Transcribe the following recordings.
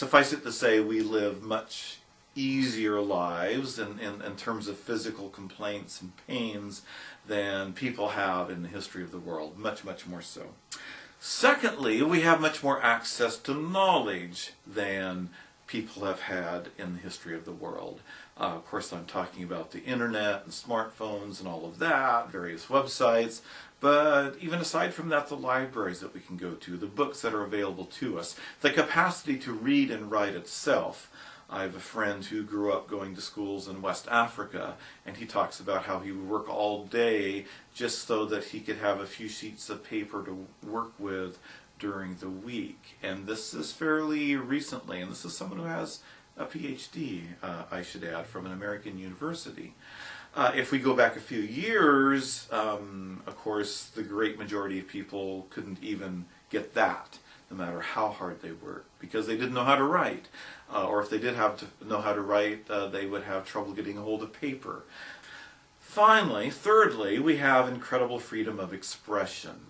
Suffice it to say, we live much easier lives in terms of physical complaints and pains than people have in the history of the world, much, much more so. Secondly, we have much more access to knowledge than people have had in the history of the world. Of course, I'm talking about the internet and smartphones and all of that, various websites, but even aside from that, the libraries that we can go to, the books that are available to us, the capacity to read and write itself. I have a friend who grew up going to schools in West Africa, and he talks about how he would work all day just so that he could have a few sheets of paper to work with during the week. And this is fairly recently, and this is someone who has a PhD, I should add, from an American university. If we go back a few years, of course, the great majority of people couldn't even get that, no matter how hard they worked, because they didn't know how to write. Or if they did have to know how to write, they would have trouble getting a hold of paper. Finally, thirdly, we have incredible freedom of expression.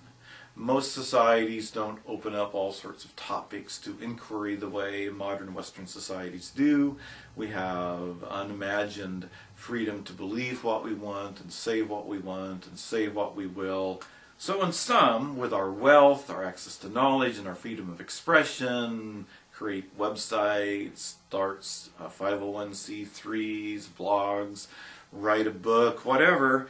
Most societies don't open up all sorts of topics to inquiry the way modern Western societies do. We have unimagined freedom to believe what we want and say what we want and say what we will. So in sum, with our wealth, our access to knowledge, and our freedom of expression, create websites, starts 501c3s, blogs, write a book, whatever,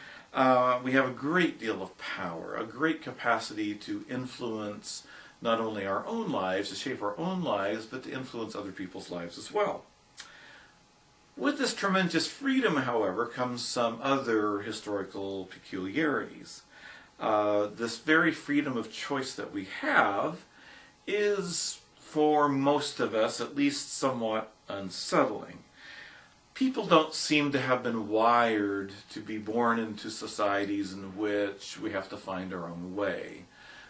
we have a great deal of power, a great capacity to influence not only our own lives, to shape our own lives, but to influence other people's lives as well. With this tremendous freedom, however, comes some other historical peculiarities. This very freedom of choice that we have is, for most of us, at least somewhat unsettling. People don't seem to have been wired to be born into societies in which we have to find our own way.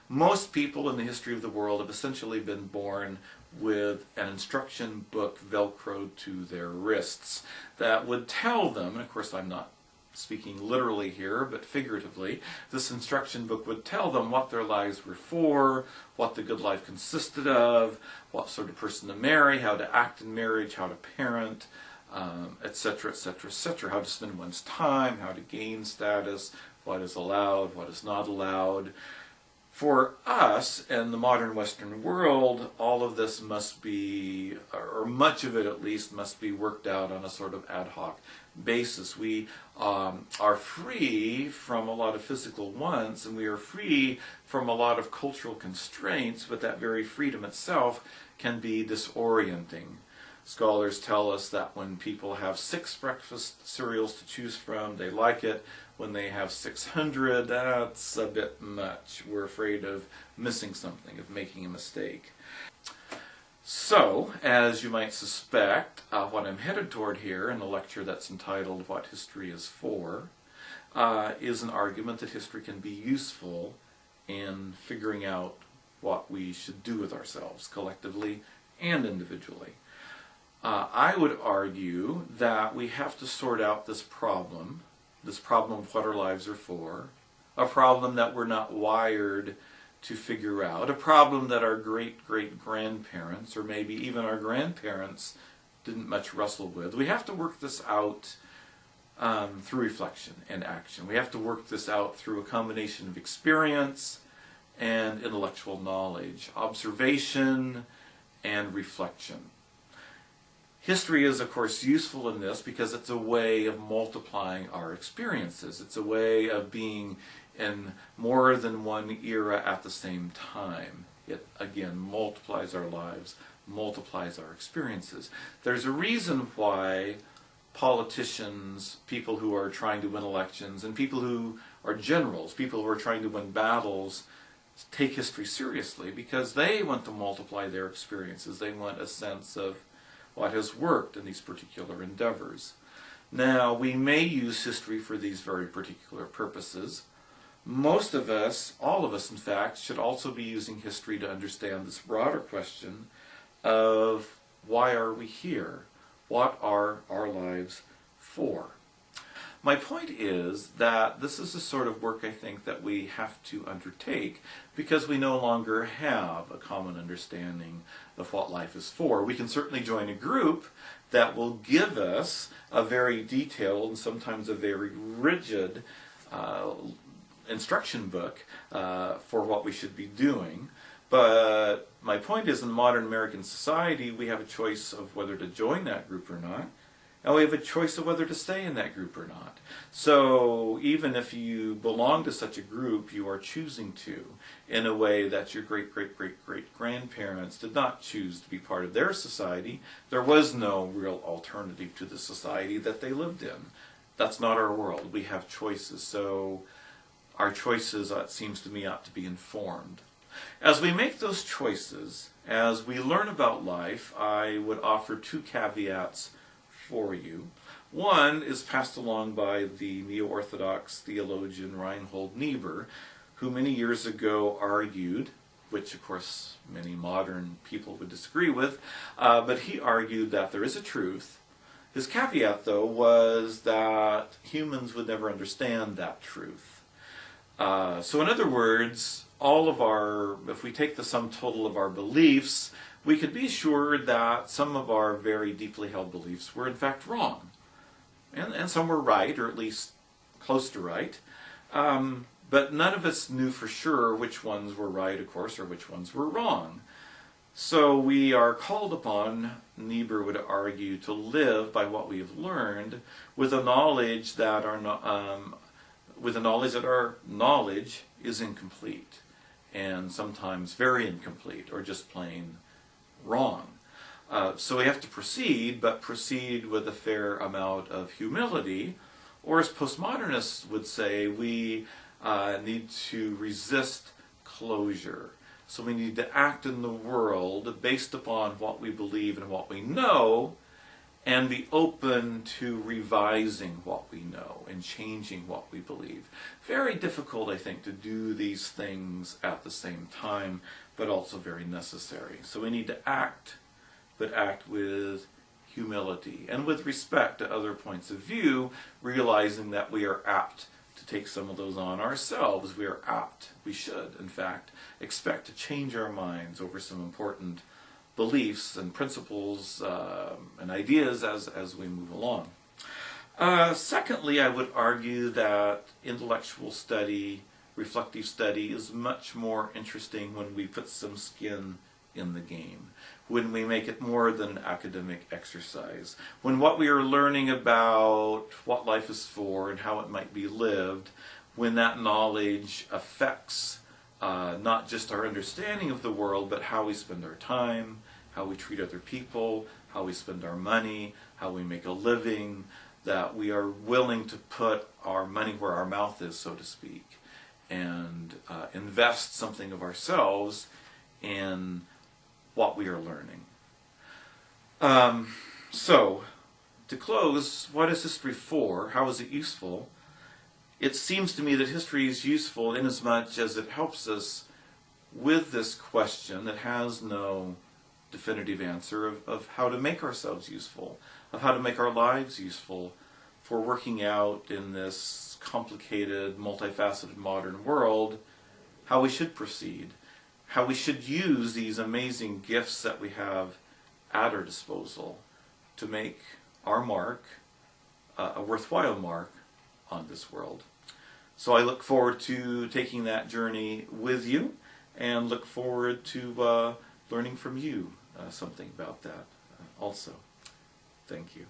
Most people in the history of the world have essentially been born with an instruction book velcroed to their wrists that would tell them, and of course I'm not speaking literally here, but figuratively, this instruction book would tell them what their lives were for, what the good life consisted of, what sort of person to marry, how to act in marriage, how to parent, etc., etc., etc., how to spend one's time, how to gain status, what is allowed, what is not allowed. For us, in the modern Western world, all of this must be, or much of it at least, must be worked out on a sort of ad hoc basis. We are free from a lot of physical wants, and we are free from a lot of cultural constraints, but that very freedom itself can be disorienting. Scholars tell us that when people have 6 breakfast cereals to choose from, they like it. When they have 600, that's a bit much. We're afraid of missing something, of making a mistake. So, as you might suspect, what I'm headed toward here in a lecture that's entitled What History is For, is an argument that history can be useful in figuring out what we should do with ourselves, collectively and individually. I would argue that we have to sort out this problem of what our lives are for, a problem that we're not wired to figure out, a problem that our great-great-grandparents, or maybe even our grandparents, didn't much wrestle with. We have to work this out through reflection and action. We have to work this out through a combination of experience and intellectual knowledge, observation and reflection. History is, of course, useful in this because it's a way of multiplying our experiences. It's a way of being in more than one era at the same time. It, again, multiplies our lives, multiplies our experiences. There's a reason why politicians, people who are trying to win elections, and people who are generals, people who are trying to win battles, take history seriously, because they want to multiply their experiences. They want a sense of what has worked in these particular endeavors. Now, we may use history for these very particular purposes. Most of us, all of us in fact, should also be using history to understand this broader question of why are we here? What are our lives for? My point is that this is the sort of work I think that we have to undertake because we no longer have a common understanding of what life is for. We can certainly join a group that will give us a very detailed and sometimes a very rigid instruction book for what we should be doing. But my point is, in modern American society, we have a choice of whether to join that group or not, and we have a choice of whether to stay in that group or not. So even if you belong to such a group, you are choosing to, in a way that your great-great-great-great-grandparents did not choose to be part of their society. There was no real alternative to the society that they lived in. That's not our world. We have choices, so our choices, it seems to me, ought to be informed. As we make those choices, as we learn about life, I would offer two caveats for you. One is passed along by the neo-Orthodox theologian Reinhold Niebuhr, who many years ago argued, which of course many modern people would disagree with, but he argued that there is a truth. His caveat, though, was that humans would never understand that truth. So in other words, if we take the sum total of our beliefs, we could be sure that some of our very deeply held beliefs were in fact wrong. And some were right, or at least close to right. But none of us knew for sure which ones were right, of course, or which ones were wrong. So we are called upon, Niebuhr would argue, to live by what we have learned with the knowledge that our knowledge is incomplete, and sometimes very incomplete, or just plain wrong. So we have to proceed, but proceed with a fair amount of humility, or as postmodernists would say, we need to resist closure. So we need to act in the world based upon what we believe and what we know, and be open to revising what we know and changing what we believe. Very difficult, I think, to do these things at the same time, but also very necessary. So we need to act, but act with humility and with respect to other points of view, realizing that we are apt to take some of those on ourselves. We should, in fact, expect to change our minds over some important beliefs and principles and ideas as we move along. Secondly, I would argue that intellectual study, reflective study, is much more interesting when we put some skin in the game, when we make it more than academic exercise, when what we are learning about what life is for and how it might be lived, when that knowledge affects not just our understanding of the world, but how we spend our time, how we treat other people, how we spend our money, how we make a living, that we are willing to put our money where our mouth is, so to speak, and invest something of ourselves in what we are learning. So, to close, what is history for? How is it useful? It seems to me that history is useful inasmuch as it helps us with this question that has no definitive answer of how to make ourselves useful, of how to make our lives useful for working out in this complicated, multifaceted modern world, how we should proceed, how we should use these amazing gifts that we have at our disposal to make our mark, a worthwhile mark, on this world. So I look forward to taking that journey with you, and look forward to learning from you something about that also. Thank you.